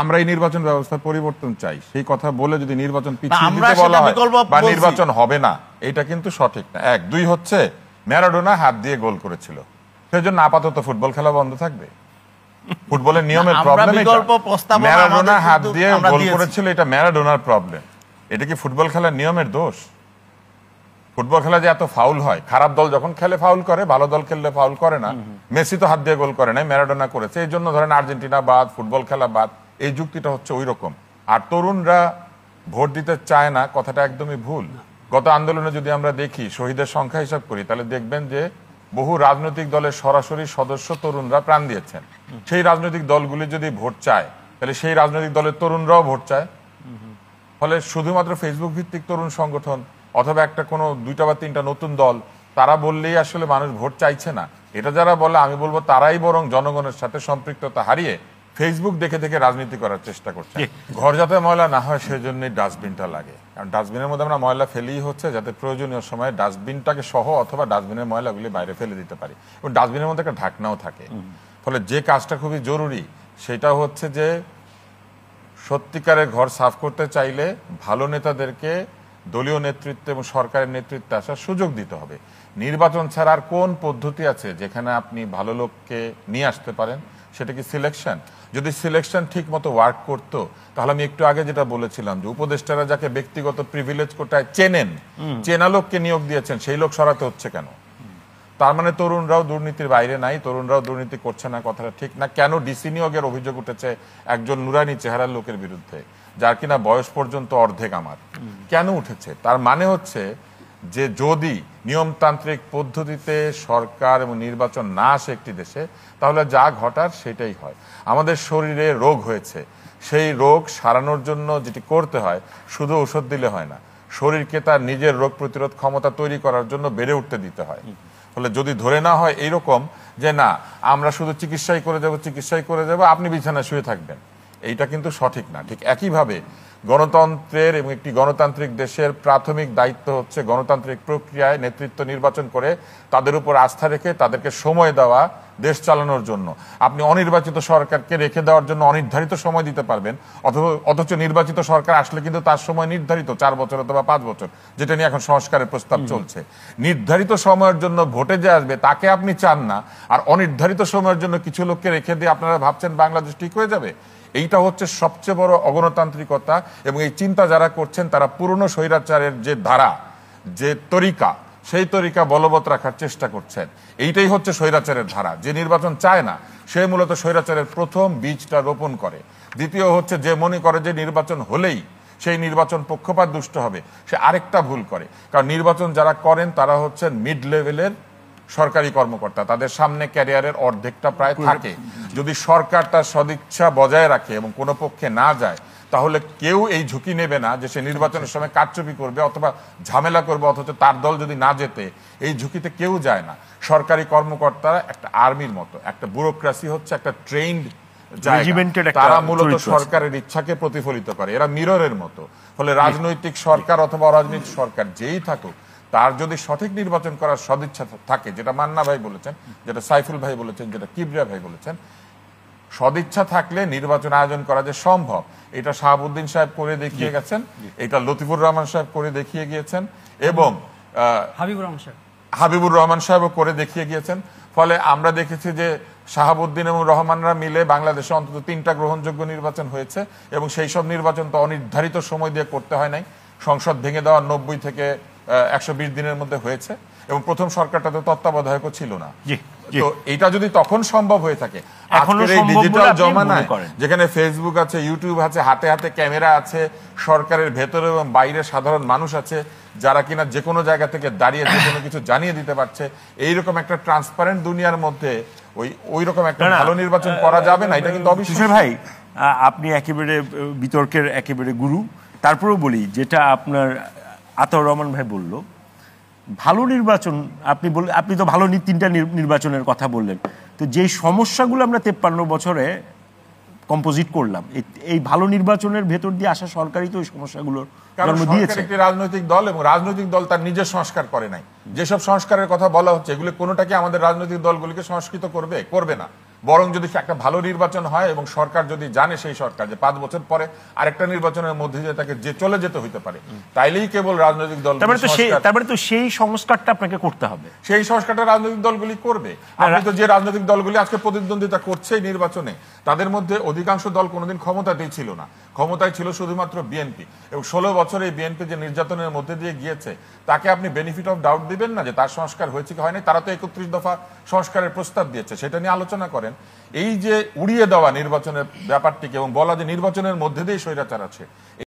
আমরা এই নির্বাচন ব্যবস্থা পরিবর্তন চাই, সেই কথা বলে যদি নির্বাচন পিছিয়ে দিতে বলা হয় বা নির্বাচন হবে না, এটা কিন্তু সঠিক না। এক, দুই হচ্ছে ম্যারাডোনা হাত দিয়ে গোল করেছিল, সেজন্য আপাতত ফুটবল খেলা বন্ধ থাকবে? ফুটবলের নিয়মের প্রবলেম এটা। ম্যারাডোনা হাত দিয়ে গোল করেছিল, এটা ম্যারাডোনার প্রবলেম। এটা কি ফুটবল খেলার নিয়মের দোষ? ফুটবল খেলা যে এত ফাউল হয়, খারাপ দল যখন খেলে ফাউল করে, ভালো দল খেললে ফাউল করে না। মেসি তো হাত দিয়ে গোল করে নাই, ম্যারাডোনা করেছে। এই জন্য ধরেন আর্জেন্টিনা বাদ, ফুটবল খেলা বাদ, এই যুক্তিটা হচ্ছে ওই রকম। আর তরুণরা ভোট দিতে চায় না, কথাটা একদমই ভুল। গত আন্দোলনে যদি আমরা দেখি, শহীদের সংখ্যা হিসাব করি, তাহলে দেখবেন যে বহু রাজনৈতিক দলের সরাসরি সদস্য তরুণরা প্রাণ দিয়েছেন। সেই রাজনৈতিক দলগুলি যদি ভোট চায়, তাহলে সেই রাজনৈতিক দলের তরুণরাও ভোট চায়। ফলে শুধুমাত্র ফেসবুক ভিত্তিক তরুণ সংগঠন অথবা একটা কোনো 2টা বা 3টা নতুন দল, তারা বললেই আসলে মানুষ ভোট চাইছে না। এটা যারা বলে, আমি বলবো তারাই বরং জনগণের সাথে সম্পৃক্ততা হারিয়ে ফেসবুক দেখে দেখে রাজনীতি করার চেষ্টা করছে। ঘর যাতে ময়লা না হয়, সেজন্যই ডাস্টবিনটা লাগে। কারণ ডাস্টবিনের মধ্যে আমরা ময়লা ফেলেই হচ্ছে, যাতে প্রয়োজনীয় সময়ে ডাস্টবিনটাকে সহ অথবা ডাস্টবিনের ময়লাগুলি বাইরে ফেলে দিতে পারি, এবং ডাস্টবিনের মধ্যে একটা ঢাকনাও থাকে। ফলে যে কাজটা খুবই জরুরি, সেটা হচ্ছে যে সত্যিকারের ঘর সাফ করতে চাইলে ভালো নেতাদেরকে দলীয় নেতৃত্ব এবং সরকারের নেতৃত্বে আসার সুযোগ দিতে হবে। নির্বাচন ছাড়া আর কোন পদ্ধতি আছে যেখানে আপনি ভালো লোককে নিয়ে আসতে পারেন? সেটা কি সিলেকশন? যদি সিলেকশন ঠিক মতো ওয়ার্ক করতো, তাহলে আমি একটু আগে যেটা বলেছিলাম যে উপদেষ্টারা যাকে ব্যক্তিগত প্রিভিলেজ কোটায় চেনেন, চেনা লোককে নিয়োগ দিয়েছেন, সেই লোক সরাতে হচ্ছে কেন? তার মানে তরুণরাও দুর্নীতির বাইরে নাই, তরুণরাও দুর্নীতি করছে না, কথাটা ঠিক না। কেন ডিসি নিয়োগের অভিযোগ উঠেছে একজন নুরানি চেহারার লোকের বিরুদ্ধে, যার কিনা বয়স পর্যন্ত অর্ধেক আমার? কেন উঠেছে? তার মানে হচ্ছে যে যদি নিয়মতান্ত্রিক পদ্ধতিতে সরকার এবং নির্বাচন না আসে একটি দেশে, তাহলে যা ঘটার সেটাই হয়। আমাদের শরীরে রোগ হয়েছে, সেই রোগ সারানোর জন্য যেটি করতে হয়, শুধু ওষুধ দিলে হয় না, শরীরকে তার নিজের রোগ প্রতিরোধ ক্ষমতা তৈরি করার জন্য বেড়ে উঠতে দিতে হয়। ফলে যদি ধরে না হয় এইরকম যে না, আমরা শুধু চিকিৎসাই করে দেবো, চিকিৎসাই করে দেবো, আপনি বিছানায় শুয়ে থাকবেন, এইটা কিন্তু সঠিক না। ঠিক একইভাবে গণতন্ত্রের এবং একটি গণতান্ত্রিক দেশের প্রাথমিক দায়িত্ব হচ্ছে গণতান্ত্রিক প্রক্রিয়ায় নেতৃত্ব নির্বাচন করে তাদের উপর আস্থা রেখে তাদেরকে সময় দেওয়া দেশ চালানোর জন্য। আপনি অনির্বাচিত সরকারকে রেখে দেওয়ার জন্য অনির্ধারিত সময় দিতে পারবেন, অথচ নির্বাচিত সরকার আসলে কিন্তু তার সময় নির্ধারিত 4 বছর অথবা 5 বছর, যেটা নিয়ে এখন সংস্কারের প্রস্তাব চলছে। নির্ধারিত সময়ের জন্য ভোটে যে আসবে তাকে আপনি চান না, আর অনির্ধারিত সময়ের জন্য কিছু লোককে রেখে দিয়ে আপনারা ভাবছেন বাংলাদেশ ঠিক হয়ে যাবে। এইটা হচ্ছে সবচেয়ে বড় অগণতান্ত্রিকতা। এবং এই চিন্তা যারা করছেন, তারা পুরনো স্বৈরাচারের যে ধারা, যে তরিকা, সেই তরিকা বলবৎ রাখার চেষ্টা করছেন। এইটাই হচ্ছে স্বৈরাচারের ধারা। যে নির্বাচন চায় না, সে মূলত স্বৈরাচারের প্রথম বীজটা রোপণ করে। দ্বিতীয় হচ্ছে যে মনে করে যে নির্বাচন হলেই সেই নির্বাচন পক্ষপাত দুষ্ট হবে, সে আরেকটা ভুল করে। কারণ নির্বাচন যারা করেন তারা হচ্ছেন মিড লেভেলের সরকারি কর্মকর্তা, তাদের সামনে ক্যারিয়ারের অর্ধেকটা প্রায় থাকে। যদি সরকার তার সদিচ্ছা বজায় রাখে এবং কোনো পক্ষে না যায়, তাহলে কেউ এই ঝুঁকি নেবে না যে সে নির্বাচনের সময় কারচুপি করবে অথবা ঝামেলা করবে, অথচ তার দল যদি না যেতে, এই ঝুঁকিতে কেউ যায় না। সরকারি কর্মকর্তারা একটা আর্মির মতো, একটা ব্যুরোক্রেসি হচ্ছে একটা ট্রেন্ড জায়গা, তারা মূলত সরকারের ইচ্ছাকে প্রতিফলিত করে, এরা মিররের মতো। ফলে রাজনৈতিক সরকার অথবা অরাজনৈতিক সরকার যেই থাকুক, তার যদি সঠিক নির্বাচন করার সদিচ্ছা থাকে, যেটা মান্না ভাই বলেছেন, যেটা সাইফুল ভাই বলেছেন, যেটা কিবরিয়া ভাই বলেছেন, সদিচ্ছা থাকলে নির্বাচন আয়োজন করা যে সম্ভব, এটা শাহাবুদ্দিন সাহেব করে দেখিয়ে গেছেন, এটা লতিফুর রহমান সাহেব করে দেখিয়ে গিয়েছেন, এবং হাবিবুর রহমান সাহেবও করে দেখিয়ে গিয়েছেন। ফলে আমরা দেখেছি যে শাহাবুদ্দিন এবং রহমানরা মিলে বাংলাদেশে অন্তত 3টা গ্রহণযোগ্য নির্বাচন হয়েছে, এবং সেই সব নির্বাচন তো অনির্ধারিত সময় দিয়ে করতে হয় নাই। সংসদ ভেঙে দেওয়া 90 থেকে 120 দিনের মধ্যে হয়েছে, এবং প্রথম সরকারটাতে তত্ত্বাবধায়কও ছিল না। তো এটা যদি তখন সম্ভব হয়ে থাকে, আজকের এই ডিজিটাল জমানায় যেখানে ফেসবুক আছে, ইউটিউব আছে, হাতে হাতে ক্যামেরা আছে, সরকারের ভেতরে এবং বাইরে সাধারণ মানুষ আছে যারা কিনা যে কোনো জায়গা থেকে দাঁড়িয়ে যে কোনো কিছু জানিয়ে দিতে পারছে, এইরকম একটা ট্রান্সপারেন্ট দুনিয়ার মধ্যে ওই রকম একটা ভালো নির্বাচন করা যাবে না, এটা কিন্তু অবশ্যই। ভাই, আপনি একেবারে বিতর্কের একেবারে গুরু। তারপরেও বলি, যেটা আপনার আতাউর রহমান ভাই বলল, ভালো নির্বাচন আপনি তো ভালো 3টা নির্বাচনের কথা বললেন। তো যেই সমস্যাগুলো আমরা 53 বছরে কম্পোজিট করলাম, এই ভালো নির্বাচনের ভেতর দিয়ে আসা সরকারই তো ওই সমস্যাগুলোর জন্ম দিয়েছে। একটি রাজনৈতিক দল, এবং রাজনৈতিক দল তার নিজের সংস্কার করে নাই। যেসব সংস্কারের কথা বলা হচ্ছে, এগুলো কোনোটাকে আমাদের রাজনৈতিক দলগুলিকে সংস্কৃত করবে না। বরং যদি একটা ভালো নির্বাচন হয় এবং সরকার যদি জানে, সেই সরকার যে 5 বছর পরে আরেকটা নির্বাচনের মধ্যে দিয়ে তাকে যে চলে যেতে হইতে পারে, তাইলেই কেবল রাজনৈতিক দল, তারপরে তো সেই সংস্কারটা আপনাকে করতে হবে। সেই সংস্কারটা রাজনৈতিক দলগুলি করবে। আপনি তো যে রাজনৈতিক দলগুলি আজকে প্রতিদ্বন্দ্বিতা করছে নির্বাচনে, তাদের মধ্যে অধিকাংশ দল কোনোদিন ক্ষমতাতেই ছিল না, ক্ষমতায় ছিল শুধুমাত্র বিএনপি। এবং 16 বছরে এই বিএনপি যে নির্যাতনের মধ্যে দিয়ে গিয়েছে, তাকে আপনি বেনিফিট অফ ডাউট দিবেন না যে তার সংস্কার হয়েছে কি হয়নি? তারা তো 31 দফা সংস্কারের প্রস্তাব দিয়েছে, সেটা নিয়ে আলোচনা করেন। এই যে উড়িয়ে দেওয়া নির্বাচনের ব্যাপারটিকে এবং বলা যে নির্বাচনের মধ্যে দিয়েই স্বৈরাচার আছে,